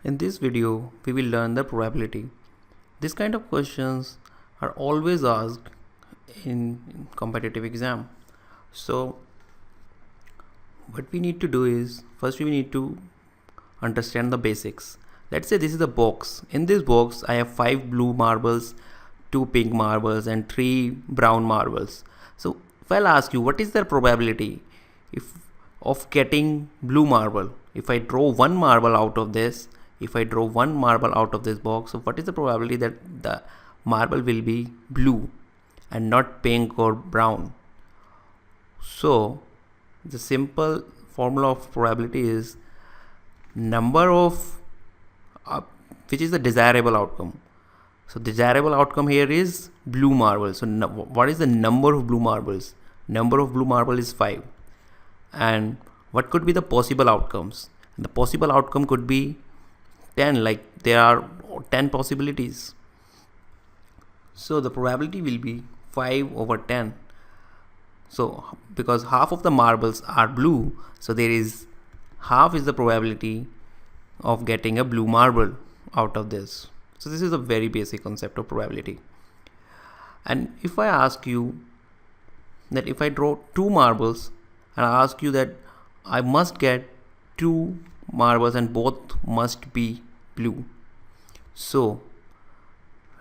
In this video, we will learn the probability. This kind of questions are always asked in competitive exam. So what we need to do is, first we need to understand the basics. Let's say this is a box. In this box, I have 5 blue marbles, 2 pink marbles and 3 brown marbles. So if I'll ask you what is the probability if of getting blue marble, if I draw one marble out of this, if I draw one marble out of this box, so what is the probability that the marble will be blue and not pink or brown? So the simple formula of probability is number of which is the desirable outcome. So desirable outcome here is blue marble. So what is the number of blue marbles? Number of blue marble is 5. And what could be the possible outcomes? The possible outcome could be 10, like there are 10 possibilities. So the probability will be 5 over 10. So because half of the marbles are blue, so there is half is the probability of getting a blue marble out of this. So this is a very basic concept of probability. And if I ask you that if I draw 2 marbles and I ask you that I must get 2 marbles and both must be blue. So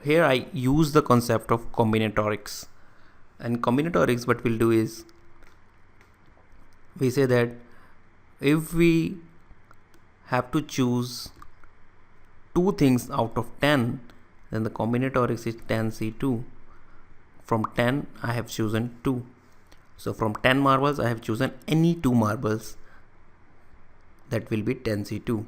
here I use the concept of combinatorics. And combinatorics, what we'll do is we say that if we have to choose 2 things out of 10, then the combinatorics is 10C2. From 10 I have chosen 2. So from 10 marbles I have chosen any 2 marbles, that will be 10C2.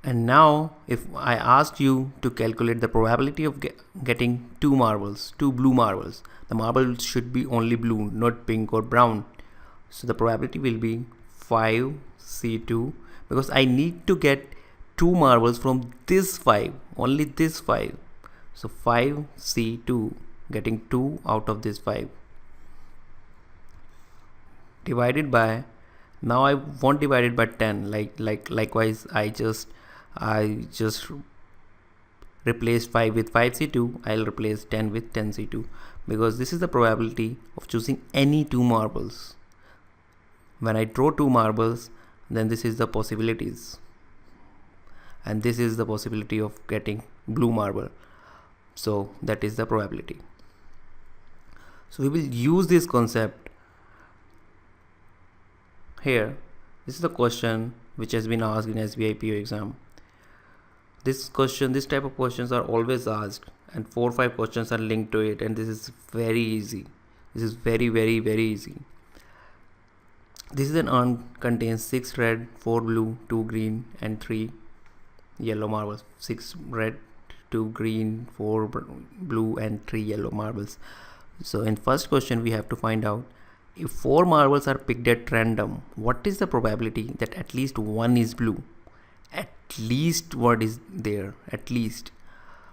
And now if I asked you to calculate the probability of getting 2 marbles, 2 blue marbles, the marble should be only blue, not pink or brown. So the probability will be 5C2, because I need to get 2 marbles from this 5, only this 5. So 5C2, getting 2 out of this 5, divided by, now I won't divide it by 10, likewise I just replace 5 with 5C2, I'll replace 10 with 10C2, because this is the probability of choosing any 2 marbles. When I draw 2 marbles, then this is the possibilities, and this is the possibility of getting blue marble. So that is the probability. So we will use this concept here. This is the question which has been asked in SBI PO exam. This type of questions are always asked, and 4 or 5 questions are linked to it, and this is very easy. This is very easy. This is an urn contains 6 red, 4 blue, 2 green and 3 yellow marbles. 6 red, 2 green, 4 blue and 3 yellow marbles. So in first question we have to find out, if 4 marbles are picked at random, what is the probability that at least one is blue? At least what is there? At least.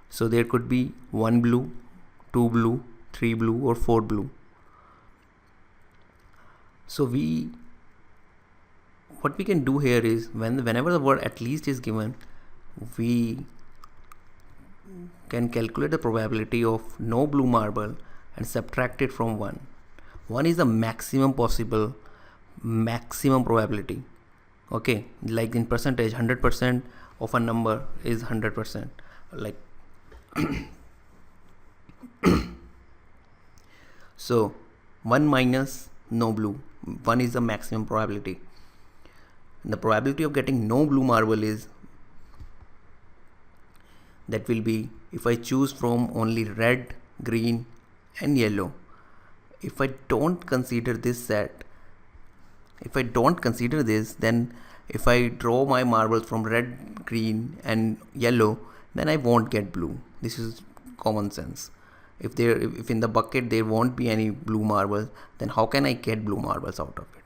So there could be 1 blue, 2 blue, 3 blue or 4 blue. So what we can do here is, whenever the word at least is given, we can calculate the probability of no blue marble and subtract it from 1. 1 is the maximum probability. Okay, like in percentage, 100% of a number is 100%. Like so 1 minus no blue, 1 is the maximum probability. The probability of getting no blue marble is, that will be, if I choose from only red, green and yellow. If I don't consider this set, then if I draw my marbles from red, green and yellow, then I won't get blue. This is common sense. If in the bucket there won't be any blue marbles, then how can I get blue marbles out of it,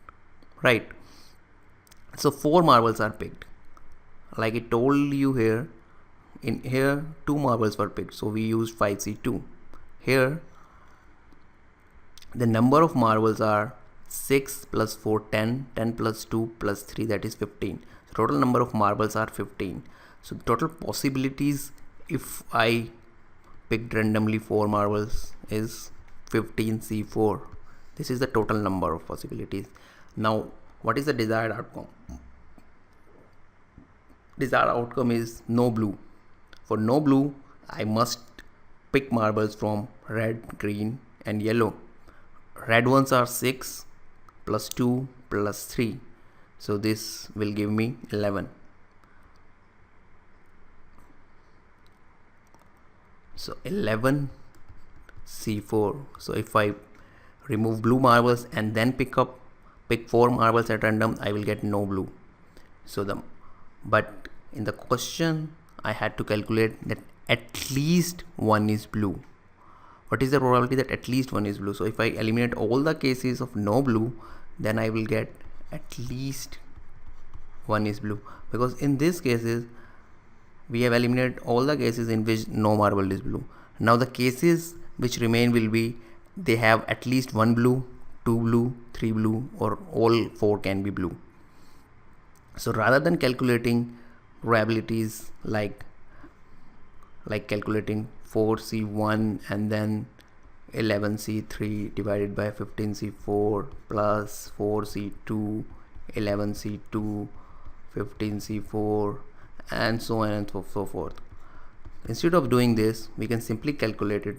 right? So 4 marbles are picked, like I told you here. In here 2 marbles were picked, so we used 5C2. Here the number of marbles are 6 plus 4 10, 10 plus 2 plus 3, that is 15. So total number of marbles are 15. So the total possibilities if I picked randomly 4 marbles is 15c4. This is the total number of possibilities. Now what is the desired outcome? Desired outcome is no blue. For no blue, I must pick marbles from red, green and yellow. Red ones are 6 plus 2 plus 3. So this will give me 11. So 11 C4. So if I remove blue marbles and then pick 4 marbles at random, I will get no blue. But in the question I had to calculate that at least one is blue. What is the probability that at least one is blue? So if I eliminate all the cases of no blue, then I will get at least one is blue, because in these cases we have eliminated all the cases in which no marble is blue. Now the cases which remain will be they have at least one blue, 2 blue, 3 blue, or all 4 can be blue. So rather than calculating probabilities like calculating 4c1 and then 11c3 divided by 15c4 plus 4c2, 11c2, 15c4 and so on and so forth. Instead of doing this, we can simply calculate it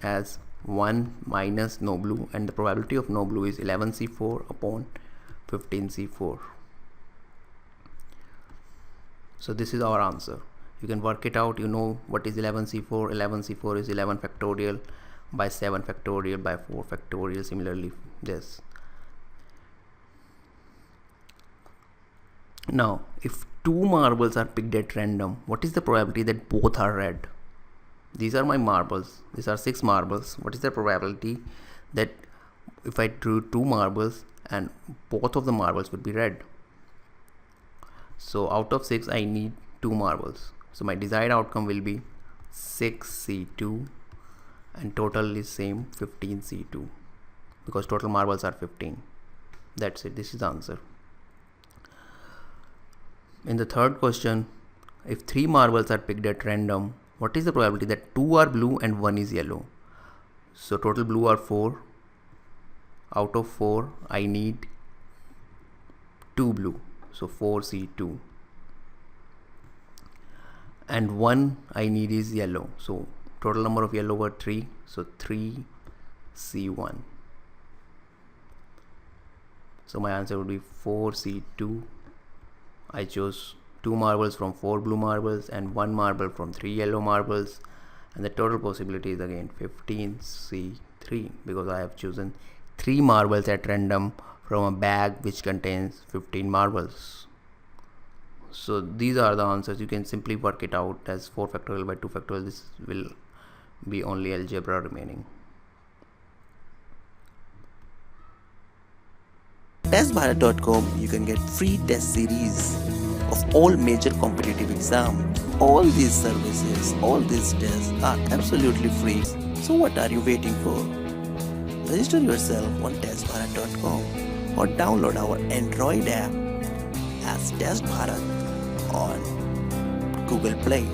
as 1 minus no blue, and the probability of no blue is 11c4 upon 15c4. So this is our answer. You can work it out. You know what is 11c4. 11c4 is 11 factorial by 7 factorial by 4 factorial. Similarly this. Now if 2 marbles are picked at random, what is the probability that both are red? These are my marbles. These are 6 marbles. What is the probability that if I drew 2 marbles and both of the marbles would be red? So out of 6 I need 2 marbles. So my desired outcome will be 6c2 and total is same 15c2, because total marbles are 15. That's it. This is the answer. In the third question, if 3 marbles are picked at random, what is the probability that 2 are blue and 1 is yellow? So total blue are 4. Out of 4 I need 2 blue, so 4c2, and 1 I need is yellow, so total number of yellow were 3, so 3c1. So my answer would be 4c2. I chose 2 marbles from 4 blue marbles and 1 marble from 3 yellow marbles, and the total possibility is again 15c3, because I have chosen 3 marbles at random from a bag which contains 15 marbles. So these are the answers. You can simply work it out as 4 factorial by 2 factorial. This will be only algebra remaining. testbharat.com, you can get free test series of all major competitive exams. All these services, all these tests are absolutely free. So what are you waiting for? Register yourself on testbharat.com or download our Android app as Test Bharat on Google Play.